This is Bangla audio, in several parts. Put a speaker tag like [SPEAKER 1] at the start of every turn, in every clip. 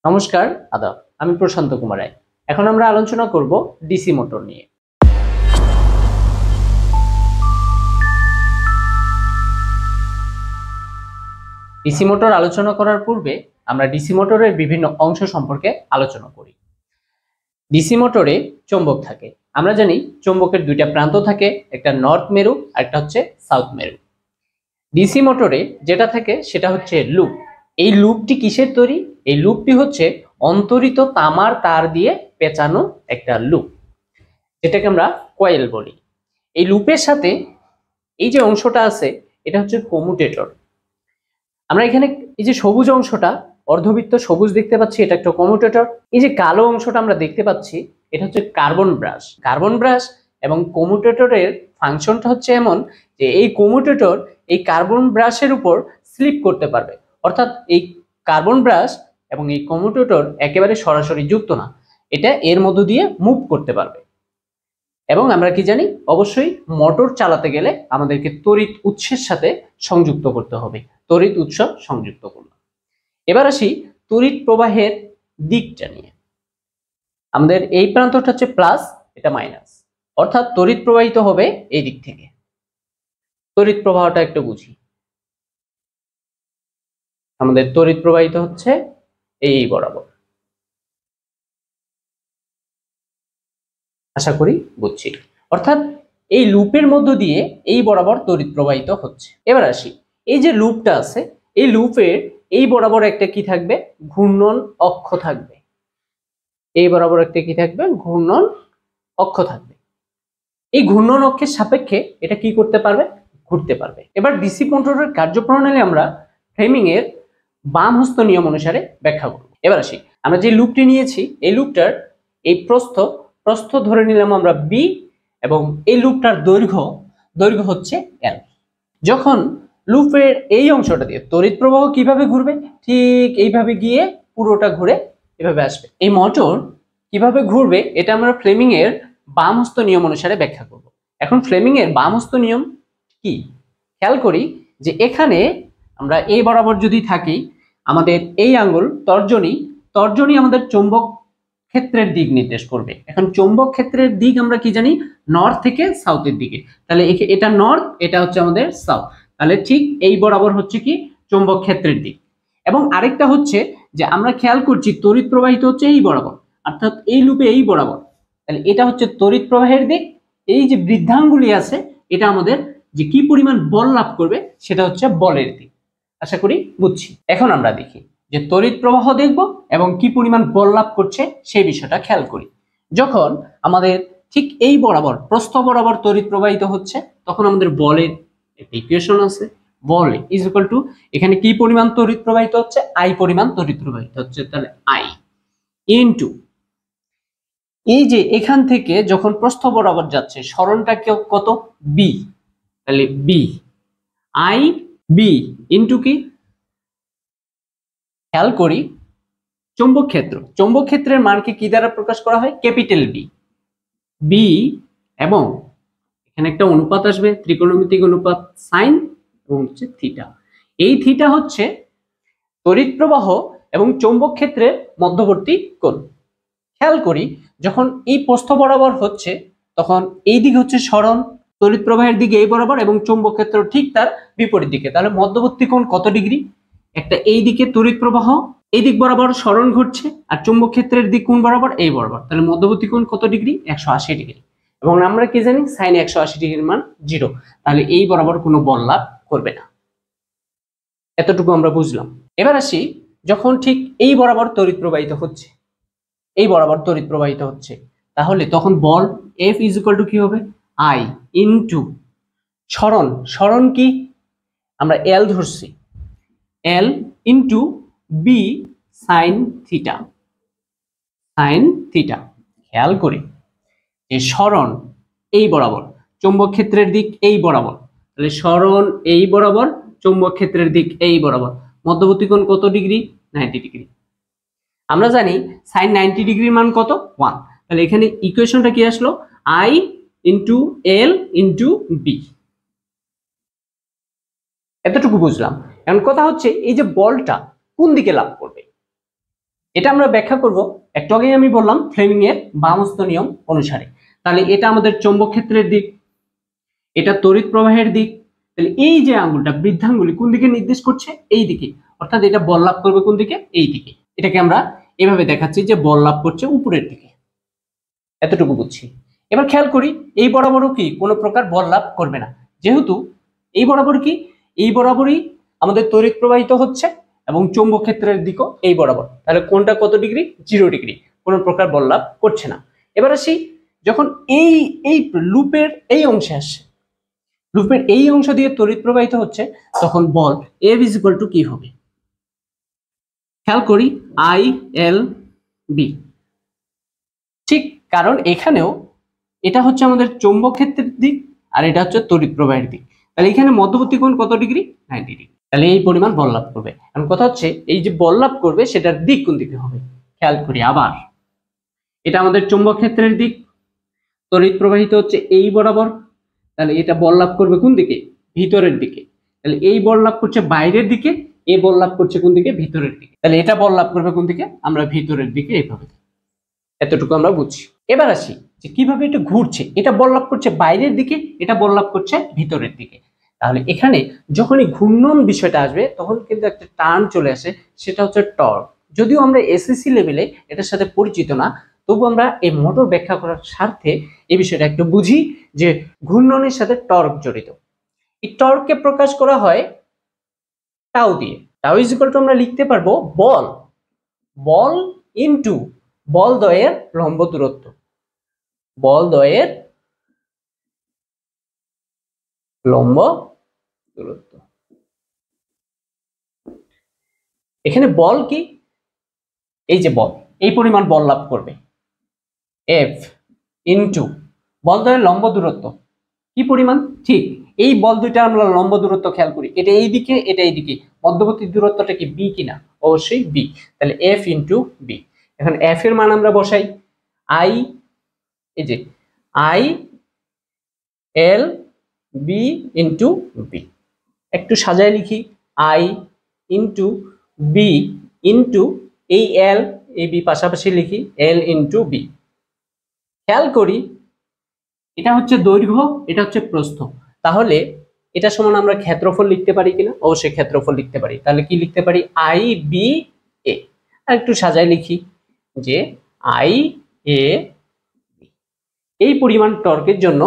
[SPEAKER 1] নমস্কার, আদাব। আমি প্রশান্ত কুমার রায়। এখন আমরা আলোচনা করব ডিসি মোটর নিয়ে। ডিসি মোটর আলোচনা করার পূর্বে আমরা ডিসি মোটরের বিভিন্ন অংশ সম্পর্কে আলোচনা করি। ডিসি মোটরে চৌম্বক থাকে। আমরা জানি চৌম্বকের দুইটা প্রান্ত থাকে, একটা নর্থ মেরু আর একটা হচ্ছে সাউথ মেরু। ডিসি মোটরে যেটা থাকে সেটা হচ্ছে লুপ। এই লুপটি কিসের তৈরি? এই লুপটি হচ্ছে অন্তরিত তামার তার দিয়ে পেঁচানো একটা লুপ, যেটাকে আমরা কয়েল বলি। এই লুপের সাথে এই যে অংশটা আছে এটা হচ্ছে কমুটেটর। আমরা এখানে এই যে সবুজ অংশটা, অর্ধবৃত্ত সবুজ দেখতে পাচ্ছি, এটা একটা কমুটেটর। এই যে কালো অংশটা আমরা দেখতে পাচ্ছি এটা হচ্ছে কার্বন ব্রাশ। কার্বন ব্রাশ এবং কমুটেটরের ফাংশনটা হচ্ছে এমন যে এই কমুটেটর এই কার্বন ব্রাশের উপর স্লিপ করতে পারবে, অর্থাৎ এই কার্বন ব্রাশ এবং এই কমুটেটর একেবারে সরাসরি যুক্ত না, এটা এর মধ্য দিয়ে মুভ করতে পারবে। এবং আমরা কি জানি, অবশ্যই মোটর চালাতে গেলে আমাদেরকে তড়িৎ উৎসের সাথে সংযুক্ত করতে হবে। তড়িৎ উৎস সংযুক্ত করলাম। এবার আসি তড়িৎ প্রবাহের দিকটা নিয়ে। আমাদের এই প্রান্তটা হচ্ছে প্লাস, এটা মাইনাস, অর্থাৎ তড়িৎ প্রবাহিত হবে এই দিক থেকে। তড়িৎ প্রবাহটা একটু বুঝি। আমাদের তড়িৎ প্রবাহিত হচ্ছে এই বরাবর। আশা করি বুঝছি। অর্থাৎ এই লুপের মধ্য দিয়ে এই বরাবর তড়িৎ প্রবাহিত হচ্ছে। এবার আসি, এই যে লুপটা আছে এই লুপের এই বরাবর একটা কি থাকবে? ঘূর্ণন অক্ষ থাকবে। এই বরাবর একটা কি থাকবে? ঘূর্ণন অক্ষ থাকবে। এই ঘূর্ণন অক্ষের সাপেক্ষে এটা কি করতে পারবে? ঘুরতে পারবে। এবার ডিসি মোটরের কার্যপ্রণালী আমরা ফ্লেমিং এর বাম হস্ত নিয়ম অনুসারে ব্যাখ্যা করব। এবার আসি, আমরা যে লুপটি নিয়েছি এই লুপটার এই প্রস্থ ধরে নিলাম আমরা বি, এবং এই লুপটার দৈর্ঘ্য হচ্ছে এল। যখন লুপের এই অংশটা দিয়ে তড়িৎ প্রবাহ কিভাবে ঘুরবে? ঠিক এইভাবে গিয়ে পুরোটা ঘুরে এভাবে আসবে। এই মোটর কিভাবে ঘুরবে এটা আমরা ফ্লেমিং এর বাম হস্ত নিয়ম অনুসারে ব্যাখ্যা করব। এখন ফ্লেমিং এর বাম হস্ত নিয়ম কি? খেয়াল করি যে এখানে আমরা এই বরাবর যদি থাকি, আমাদের এই আঙ্গুল তর্জনী আমাদের চৌম্বক ক্ষেত্রের দিক নির্দেশ করবে। এখন চৌম্বক ক্ষেত্রের দিক আমরা কি জানি? নর্থ থেকে সাউথের দিকে। তাহলে এটা নর্থ, এটা হচ্ছে আমাদের সাউথ। তাহলে ঠিক এই বরাবর হচ্ছে কি? চৌম্বক ক্ষেত্রের দিক। এবং আরেকটা হচ্ছে যে আমরা খেয়াল করছি তড়িৎ প্রবাহিত হচ্ছে এই বরাবর, অর্থাৎ এই লুপে এই বরাবর। তাহলে এটা হচ্ছে তড়িৎ প্রবাহের দিক। এই যে বৃদ্ধাঙ্গুলি আছে এটা আমাদের যে কি পরিমাণ বল লাভ করবে সেটা হচ্ছে বলের দিক। আশা করি বুঝছি। এখন আমরা দেখি যে তড়িৎ প্রবাহ দেখব এবং কি পরিমাণ বল লাভ করছে সেই বিষয়টা খেয়াল করি। যখন আমাদের ঠিক এই বরাবর প্রস্থ বরাবর তড়িৎ প্রবাহিত হচ্ছে তখন আমাদের বলের একটা ইকুয়েশন আছে। বল ইজ ইকুয়াল টু, এখানে কি পরিমাণ তড়িৎ প্রবাহিত হচ্ছে? আই পরিমাণ তড়িৎ প্রবাহিত হচ্ছে। তাহলে আই ইনটু এই যে এখান থেকে যখন প্রস্থ বরাবর যাচ্ছে সরণটা কত? বি। তাহলে বি আই বি ইনটু কি? খেয়াল করি চৌম্বক ক্ষেত্রের মানকে কি দ্বারা প্রকাশ করা হয়? Capital B. বি এবং এখানে একটা অনুপাত আসবে, ত্রিকোণমিতিক অনুপাত সাইন এবং হচ্ছে থিটা। এই থিটা হচ্ছে তড়িৎ প্রবাহ এবং চৌম্বক ক্ষেত্রের মধ্যবর্তী কোণ। খেয়াল করি যখন এই প্রস্থ বরাবর হচ্ছে তখন এই দিকে হচ্ছে সরণ, তড়িৎ প্রবাহের দিকে এই বরাবর, এবং চৌম্বক ক্ষেত্র ঠিক তার বিপরীত দিকে। তাহলে মধ্যবর্তী কোণ কত ডিগ্রি? একটা এই দিকে তড়িৎ প্রবাহ এই দিক বরাবর সরণ ঘটছে, আর চৌম্বক ক্ষেত্রের দিক কোণ বরাবর এই বরাবর। তাহলে মধ্যবর্তী কোণ কত ডিগ্রি? 180 ডিগ্রি। এবং আমরা কি জানি? সাইন 180 ডিগ্রির মান 0। তাহলে এই বরাবর কোনো বল লাভ করবে না। এতটুকু আমরা বুঝলাম। এবার আসি, যখন ঠিক এই বরাবর তড়িৎ প্রবাহিত হচ্ছে, তাহলে তখন বল F ইজ ইকুয়াল টু কি হবে? আই ইনটু সরণ কি? আমরা এল ধরছি, L into B sine theta. খেয়াল করি যে সরণ এই বরাবর, চৌম্বক ক্ষেত্রের দিক এই বরাবর। তাহলে সরণ এই বরাবর, চৌম্বক ক্ষেত্রের দিক এই বরাবর। মধ্যবর্তী কোণ কত ডিগ্রি? 90 ডিগ্রি। আমরা জানি সাইন 90 ডিগ্রির মান কত? 1। তাহলে এখানে ইকুয়েশনটা কি আসলো? I into L into B. এতটুকু বুঝলাম। এখন কথা হচ্ছে এই যে বলটা কোন দিকে লাভ করবে? এটা আমরা ব্যাখ্যা করব একটু আগেই আমি বললাম ফ্লেমিং এর বামস্ত নিয়ম অনুসারে। তাহলে এটা আমাদের চৌম্বক ক্ষেত্রের দিক, এটা তড়িৎ প্রবাহের দিক। তাহলে এই যে আঙ্গুলটা বৃদ্ধাঙ্গুলি কোন দিকে নির্দেশ করছে? এই দিকে, অর্থাৎ এটা বল লাভ করবে কোন দিকে? এই দিকে। এটাকে আমরা এভাবে দেখাচ্ছি যে বল লাভ করছে উপরের দিকে, এতটুকু বুঝছি। এবার খেয়াল করি এই বরাবরও কি কোনো প্রকার বল লাভ করবে না, যেহেতু এই বরাবর কি, এই বরাবরই আমাদের তড়িৎ প্রবাহিত হচ্ছে এবং চৌম্বক ক্ষেত্রের দিকও এই বরাবর। তাহলে কোনটা কত ডিগ্রি? 0 ডিগ্রি, কোনো প্রকার বল লাভ করছে না। এবার আসি, যখন এই এই লুপের এই অংশে আসছে, লুপের এই অংশ দিয়ে তড়িৎ প্রবাহিত হচ্ছে, তখন বল F = কি হবে? খেয়াল করি I L B, ঠিক, কারণ এখানেও এটা হচ্ছে আমাদের চৌম্বক ক্ষেত্রের দিক আর এটা হচ্ছে তড়িৎ প্রবাহের দিক। তাহলে এখানে মধ্যবর্তী কোণ কত ডিগ্রি? 90 ডিগ্রি। তাহলে এই পরিমাণ বল লাভ করবে। এখন কথা হচ্ছে এই যে বল লাভ করবে সেটার দিক কোন দিকে হবে? খেয়াল করি আবার, এটা আমাদের চৌম্বক ক্ষেত্রের দিক, তড়িৎ প্রবাহিত হচ্ছে এই বরাবর। তাহলে এটা বল লাভ করবে কোন দিকে? ভিতরের দিকে। তাহলে এই বল লাভ করছে বাইরের দিকে, এই বল লাভ করছে কোন দিকে? ভিতরের দিকে। তাহলে এটা বল লাভ করবে কোন দিকে? আমরা ভিতরের দিকে, এইভাবে। এতটুকু আমরা বুঝছি। এবার আসি যে কিভাবে এটা ঘুরছে। এটা বল লাভ করছে বাইরের দিকে, এটা বল লাভ করছে ভিতরের দিকে। তাহলে এখানে যখনই ঘূর্ণন বিষয়টা আসবে তখন কিন্তু একটা টার্ন চলে আসে, সেটা হচ্ছে টর্ক। যদিও আমরা এসএসসি লেভেলে এটার সাথে পরিচিত না, তবু আমরা এই মোটর ব্যাখ্যা করার স্বার্থে এই বিষয়টা একটু বুঝি যে ঘূর্ণনের সাথে টর্ক জড়িত। এই টর্ককে প্রকাশ করা হয় টাউ দিয়ে। টাউ = আমরা লিখতে পারবো বল, বল ইনটু বল দ্বয়ের লম্ব দূরত্ব, বল দ্বয়ের লম্ব দূরত্ব। এখানে বল কি? এই যে বল, এই পরিমাণ বল লাভ করবে F ইনটু বল দ্বয়ের লম্ব দূরত্ব। কি পরিমাণ? ঠিক, এই বল দুইটা আমরা লম্ব দূরত্ব খেয়াল করি, এটা এই দিকে, এটা এই দিকে, মধ্যবর্তী দূরত্বটা কি B কিনা? অবশ্যই B। তাহলে F ইনটু B। এখন F এর মান আমরা বসাই, I, এই যে I L B into B। একটু সাজায় লিখি, I ইনটু B ইনটু এই L, এই B পাশাপাশি লিখি, L ইনটু B। খেয়াল করি এটা হচ্ছে দৈর্ঘ্য, এটা হচ্ছে প্রস্থ। তাহলে এটা সমান আমরা ক্ষেত্রফল লিখতে পারি কিনা? অবশ্যই ক্ষেত্রফল লিখতে পারি। তাহলে কি লিখতে পারি? I B A। আর একটু সাজায় লিখি যে I A B। এই পরিমাণ টর্কের জন্য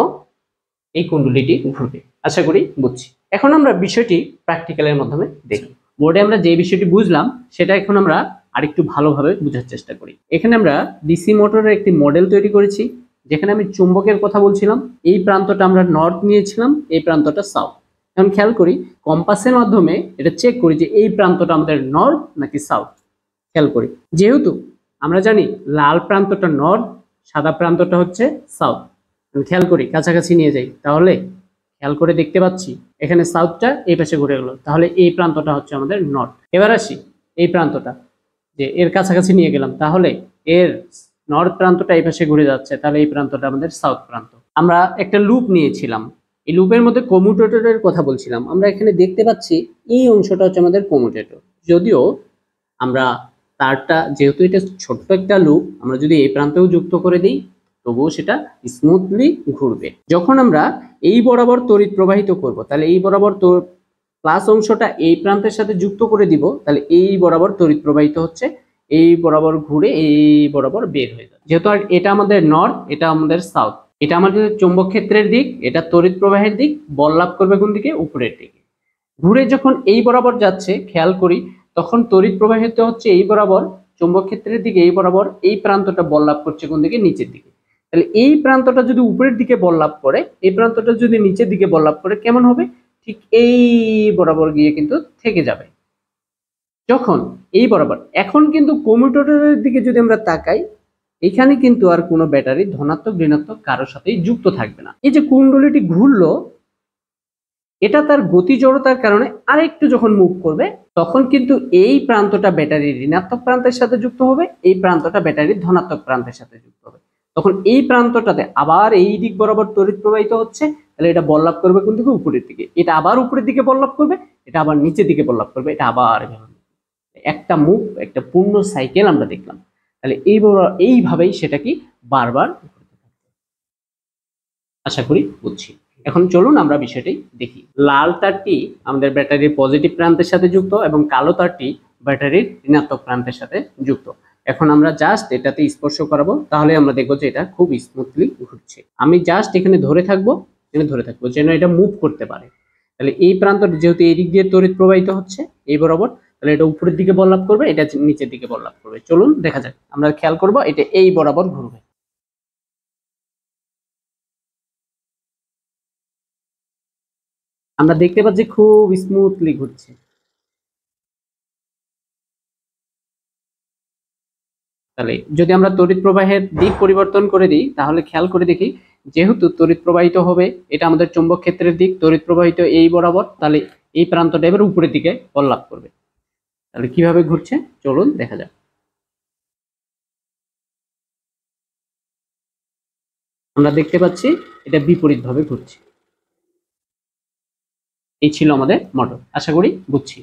[SPEAKER 1] এই কুণ্ডলীটি ঘুরবে। আশা করি বুঝছি। এখন আমরা বিষয়টি প্র্যাকটিক্যালের মাধ্যমে দেখি। বোর্ডে আমরা যে বিষয়টি বুঝলাম সেটা এখন আমরা আরেকটু ভালোভাবে বোঝার চেষ্টা করি। এখানে আমরা ডিসি মোটরের একটি মডেল তৈরি করেছি, যেখানে আমি চুম্বকের কথা বলছিলাম। এই প্রান্তটা আমরা নর্থ নিয়েছিলাম, এই প্রান্তটা সাউথ। এখন খেয়াল করি কম্পাসের মাধ্যমে এটা চেক করি যে এই প্রান্তটা আমাদের নর্থ নাকি সাউথ। খেয়াল করি, যেহেতু আমরা জানি লাল প্রান্তটা নর্থ, সাদা প্রান্তটা হচ্ছে সাউথ। খেয়াল করি কাছাকাছি নিয়ে যাই, তাহলে খেয়াল করে দেখতে পাচ্ছি এখানে সাউথটা এই পাশে ঘুরে গেল, তাহলে এই প্রান্তটা হচ্ছে আমাদের নর্থ। এবার আসি এই প্রান্তটা, যে এর কাছাকাছি নিয়ে গেলাম, তাহলে এর নর্থ প্রান্তটা এই পাশে ঘুরে যাচ্ছে, তাহলে এই প্রান্তটা আমাদের সাউথ প্রান্ত। আমরা একটা লুপ নিয়েছিলাম, এই লুপের মধ্যে কমিউটেটরের কথা বলছিলাম। আমরা এখানে দেখতে পাচ্ছি এই অংশটা হচ্ছে আমাদের কমিউটেটর। যদিও আমরা তারটা, যেহেতু এটা ছোট্ট একটা লুপ, আমরা যদি এই প্রান্তেও যুক্ত করে দিই তবুও সেটা স্মুথলি ঘুরবে। যখন আমরা এই বরাবর তড়িৎ প্রবাহিত করব, তাহলে এই বরাবর প্লাস অংশটা এই প্রান্তের সাথে যুক্ত করে দিব, তাহলে এই বরাবর তড়িৎ প্রবাহিত হচ্ছে, এই বরাবর ঘুরে এই বরাবর বের হয়ে যাবে। যেহেতু আর এটা আমাদের নর্থ, এটা আমাদের সাউথ, এটা আমাদের চৌম্বক ক্ষেত্রের দিক, এটা তড়িৎ প্রবাহের দিক, বল লাভ করবে কোন দিকে? উপরের দিকে। ঘুরে যখন এই বরাবর যাচ্ছে, খেয়াল করি তখন তড়িৎ প্রবাহিত হচ্ছে এই বরাবর, চৌম্বক ক্ষেত্রের দিকে এই বরাবর, এই প্রান্তটা বল লাভ করছে কোন দিকে? নিচের দিকে। তাহলে এই প্রান্তটা যদি উপরের দিকে বল লাভ করে, এই প্রান্তটা যদি নিচের দিকে বল লাভ করে, কেমন হবে? ঠিক এই বরাবর গিয়ে কিন্তু থেকে যাবে। যখন এই বরাবর, এখন কিন্তু কমিউটেটরের দিকে যদি আমরা তাকাই, এখানে কিন্তু আর কোনো ব্যাটারি ধনাত্মক ঋণাত্মক কারোর সাথেই যুক্ত থাকবে না। এই যে কুণ্ডলীটি ঘুরলো, এটা তার গতি জড়তার কারণে আরেকটু যখন মুভ করবে, তখন কিন্তু এই প্রান্তটা ব্যাটারির ঋণাত্মক প্রান্তের সাথে যুক্ত হবে, এই প্রান্তটা ব্যাটারির ধনাত্মক প্রান্তের সাথে যুক্ত হবে। তখন এই প্রান্তটাতে আবার এই দিক বরাবর তড়িৎ প্রবাহিত হচ্ছে, তাহলে এটা বল লাভ করবে কোন দিকে? উপরের দিকে। এটা আবার উপরের দিকে বল লাভ করবে, এটা আবার নিচের দিকে বল লাভ করবে, এটা আবার একটা মুভ, একটা পূর্ণ সাইকেল আমরা দেখলাম। তাহলে এইভাবেই সেটা কি বারবার ঘুরতে থাকবে। আশা করি বুঝছি। এখন চলুন আমরা বিষয়টি দেখি। লাল তারটি আমাদের ব্যাটারির পজিটিভ প্রান্তের সাথে যুক্ত এবং কালো তারটি ব্যাটারির ঋণাত্মক প্রান্তের সাথে যুক্ত। এখন আমরা জাস্ট এটাতে স্পর্শ করাবো, তাহলে আমরা দেখবো যে এটা খুব স্মুথলি ঘুরছে। আমি জাস্ট এখানে ধরে থাকবো যেন এটা মুভ করতে পারে। তাহলে এই প্রান্ত যেহেতু এই দিক দিয়ে তড়িৎ প্রবাহিত হচ্ছে এই বরাবর, তাহলে এটা উপরের দিকে বল লাভ করবে, এটা নিচের দিকে বল লাভ করবে। চলুন দেখা যাক। আমরা খেয়াল করবো এটা এই বরাবর ঘুরবে। আমরা দেখতে পাচ্ছি খুব স্মুথলি ঘুরছে। তাহলে যদি আমরা তড়িৎ প্রবাহের দিক পরিবর্তন করে দিই, তাহলে খেয়াল করে দেখি, যেহেতু তড়িৎ প্রবাহিত হবে, এটা আমাদের চৌম্বক ক্ষেত্রের দিক, তড়িৎ প্রবাহিত এই বরাবর, তাহলে এই প্রান্তটা এবার উপরের দিকে বল লাভ করবে। তাহলে কিভাবে ঘুরছে চলুন দেখা যাক। আমরা দেখতে পাচ্ছি এটা বিপরীত ভাবে ঘুরছে। এই ছিল আমাদের মোটর। আশা করি বুঝছি।